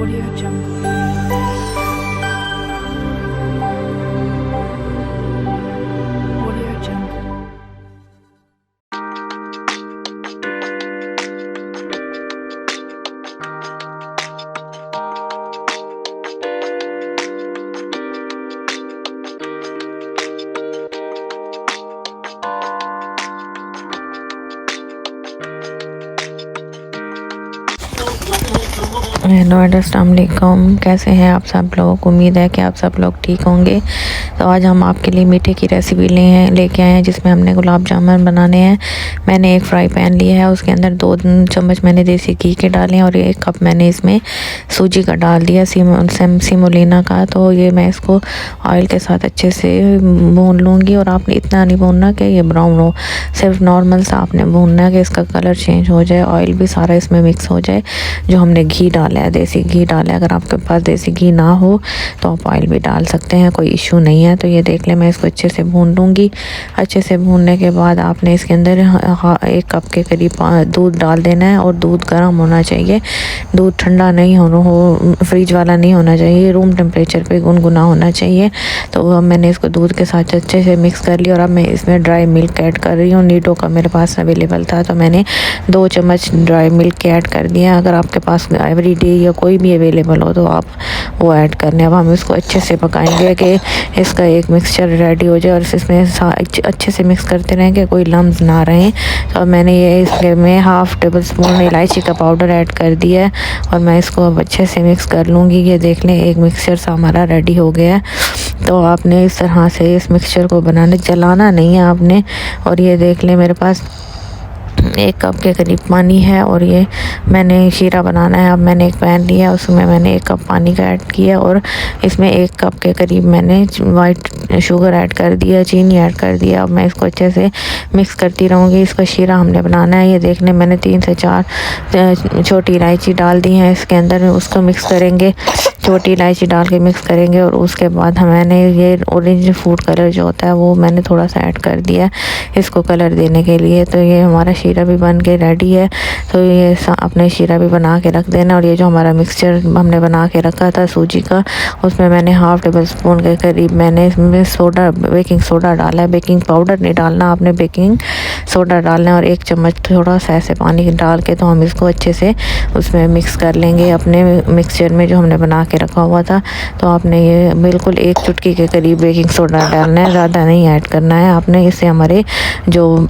Audio Jungle. Audio Jungle. Hello अस्सलाम वालेकुम, कैसे हैं आप सब लोग। उम्मीद है कि आप सब लोग ठीक होंगे। तो आज हम आपके लिए मीठे की रेसिपी लेके आए हैं जिसमें हमने गुलाब जामुन बनाने हैं। मैंने एक फ्राई पैन लिया है, उसके अंदर 2 चम्मच मैंने देसी घी के डाले हैं और 1 कप मैंने इसमें सूजी का डाल दिया सिमोलिना का। तो ये मैं इसको ऑयल के साथ अच्छे से भून लूँगी। और आपने इतना नहीं भूनना कि ये ब्राउन हो, सिर्फ नॉर्मल सा आपने भूनना है कि इसका कलर चेंज हो जाए, ऑयल भी सारा इसमें मिक्स हो जाए। जो हमने घी डाला है, देसी घी डाला है, अगर आपके पास देसी घी ना हो तो आप ऑयल भी डाल सकते हैं, कोई इशू नहीं है। तो ये देख लें, मैं इसको अच्छे से भून लूँगी। अच्छे से भूनने के बाद आपने इसके अंदर 1 कप के करीब दूध डाल देना है। और दूध गर्म होना चाहिए, दूध ठंडा नहीं हो, फ्रिज वाला नहीं होना चाहिए, रूम टेम्परेचर पे गुनगुना होना चाहिए। तो अब मैंने इसको दूध के साथ अच्छे से मिक्स कर लिया। और अब मैं इसमें ड्राई मिल्क ऐड कर रही हूँ। नीडो का मेरे पास अवेलेबल था तो मैंने 2 चम्मच ड्राई मिल्क ऐड कर दिया। अगर आपके पास एवरीडे या कोई भी अवेलेबल हो तो आप वो ऐड करने। अब हम इसको अच्छे से पकाएंगे कि इसका एक मिक्सचर रेडी हो जाए और इसमें अच्छे से मिक्स करते रहेंगे, कोई लम्स ना रहें। तो अब मैंने ये इसमें 1/2 टेबल स्पून इलायची का पाउडर ऐड कर दिया है और मैं इसको अब अच्छे से मिक्स कर लूँगी। ये देख लें, एक मिक्सचर सा हमारा रेडी हो गया है। तो आपने इस तरह से इस मिक्सचर को बनाने, जलाना नहीं है आपने। और ये देख लें, मेरे पास 1 कप के करीब पानी है और ये मैंने शीरा बनाना है। अब मैंने एक पैन लिया, उसमें मैंने 1 कप पानी का ऐड किया और इसमें 1 कप के करीब मैंने वाइट शुगर ऐड कर दिया, चीनी ऐड कर दिया। अब मैं इसको अच्छे से मिक्स करती रहूँगी। इसका शीरा हमने बनाना है। ये देखने, मैंने 3 से 4 छोटी इलायची डाल दी हैं इसके अंदर। उसको मिक्स करेंगे, छोटी इलायची डाल के मिक्स करेंगे। और उसके बाद मैंने ये ऑरेंज फूड कलर जो होता है वो मैंने थोड़ा सा ऐड कर दिया इसको कलर देने के लिए। तो ये हमारा शीरा भी बन के रेडी है। तो ये अपने शीरा भी बना के रख देना। और ये जो हमारा मिक्सचर हमने बना के रखा था सूजी का, उसमें मैंने 1/2 टेबल स्पून के करीब मैंने इसमें बेकिंग सोडा डाला है। बेकिंग पाउडर नहीं डालना, आपने बेकिंग सोडा डालना है। और 1 चम्मच थोड़ा सा ऐसे पानी डाल के तो हम इसको अच्छे से उसमें मिक्स कर लेंगे अपने मिक्सचर में जो हमने बना के रखा हुआ था। तो आपने ये बिल्कुल 1 चुटकी के करीब बेकिंग सोडा डालना है, ज़्यादा नहीं ऐड करना है आपने। इससे हमारे जो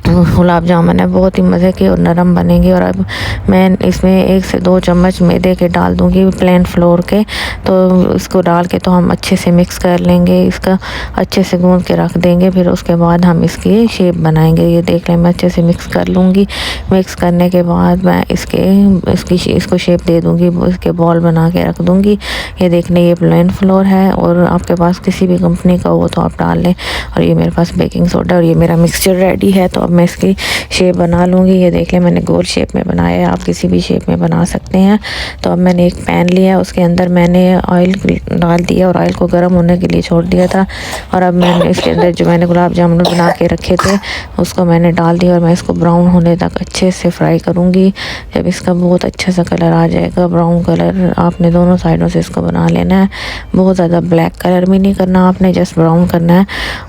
गुलाब जामुन है बहुत ही मज़े के और नरम बनेंगे। और अब मैं इसमें 1 से 2 चम्मच मैदे के डाल दूंगी, प्लेन फ्लोर के। तो इसको डाल के तो हम अच्छे से मिक्स कर लेंगे, इसका अच्छे से गूंद के रख देंगे। फिर उसके बाद हम इसकी शेप बनाएंगे। ये देख लें, मैं अच्छे से मिक्स कर लूँगी। मिक्स करने के बाद मैं इसको शेप दे दूँगी, इसके बॉल बना के रख दूँगी। ये देख लें, ये प्लेन फ्लोर है और आपके पास किसी भी कंपनी का हो तो आप डाल लें। और ये मेरे पास बेकिंग सोडा और ये मेरा मिक्सचर रेडी है। तो अब मैं इसकी शेप बना लूँगी। ये देख लें, मैंने गोल शेप में बनाया है, आप किसी भी शेप में बना सकते हैं। तो अब मैंने एक पैन लिया, उसके अंदर मैंने ऑयल डाल दिया और ऑयल को गर्म होने के लिए छोड़ दिया था। और अब मैंने इसके अंदर जो मैंने गुलाब जामुन बना के रखे थे उसको मैंने डाल दिया और मैं इसको ब्राउन होने तक अच्छे से फ्राई करूँगी। जब इसका बहुत अच्छा सा कलर आ जाएगा, ब्राउन कलर, आपने दोनों साइडों से इसको बना लेना है। बहुत ज़्यादा ब्लैक कलर भी नहीं करना आपने, जस्ट ब्राउन करना है।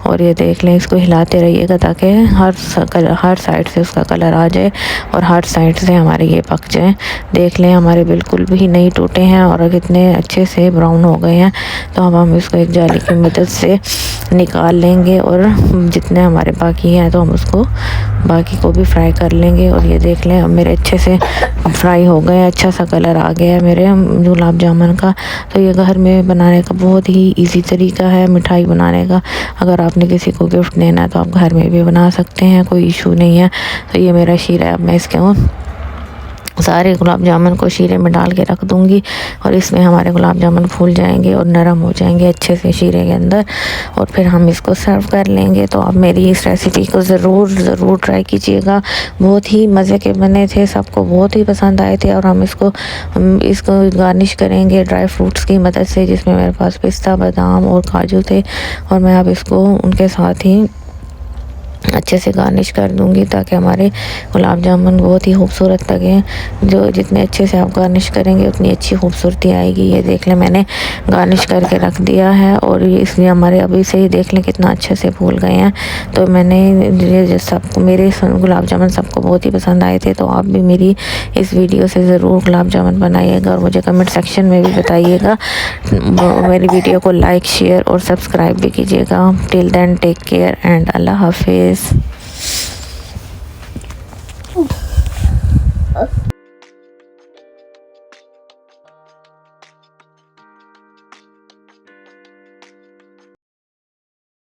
और ये देख लें, इसको हिलाते रहिएगा ताकि हर साइड से उसका कलर आ जाए और हर साइड से हमारे ये पक जाए। देख लें, हमारे बिल्कुल भी नहीं टूटे हैं और कितने अच्छे से ब्राउन हो गए हैं। तो अब हम इसको एक जाली की मदद से निकाल लेंगे और जितने हमारे बाकी हैं तो हम उसको बाकी को भी फ्राई कर लेंगे। और ये देख लें, अब मेरे अच्छे से फ्राई हो गए, अच्छा सा कलर आ गया है मेरे गुलाब जामुन का। तो ये घर में बनाने का बहुत ही इजी तरीका है मिठाई बनाने का। अगर आपने किसी को गिफ्ट देना है तो आप घर में भी बना सकते हैं, कोई इशू नहीं है। तो ये मेरा शीरा है, अब मैं इसके सारे गुलाब जामुन को शीरे में डाल के रख दूंगी और इसमें हमारे गुलाब जामुन फूल जाएंगे और नरम हो जाएंगे अच्छे से शीरे के अंदर। और फिर हम इसको सर्व कर लेंगे। तो आप मेरी इस रेसिपी को ज़रूर ट्राई कीजिएगा। बहुत ही मज़े के बने थे, सबको बहुत ही पसंद आए थे। और हम इसको गार्निश करेंगे ड्राई फ्रूट्स की मदद से, जिसमें मेरे पास पिस्ता, बादाम और काजू थे। और मैं अब इसको उनके साथ ही अच्छे से गार्निश कर दूंगी ताकि हमारे गुलाब जामुन बहुत ही खूबसूरत लगें। जो जितने अच्छे से आप गार्निश करेंगे उतनी अच्छी खूबसूरती आएगी। ये देख लें मैंने गार्निश करके रख दिया है और ये इसलिए हमारे अभी से ही देख लें कितना अच्छे से फूल गए हैं। तो मैंने ये सबको मेरे गुलाब जामुन सबको बहुत ही पसंद आए थे। तो आप भी मेरी इस वीडियो से ज़रूर गुलाब जामुन बनाइएगा और मुझे कमेंट सेक्शन में भी बताइएगा। मेरी वीडियो को लाइक शेयर और सब्सक्राइब भी कीजिएगा। Till then take care and अल्लाह हाफिज़।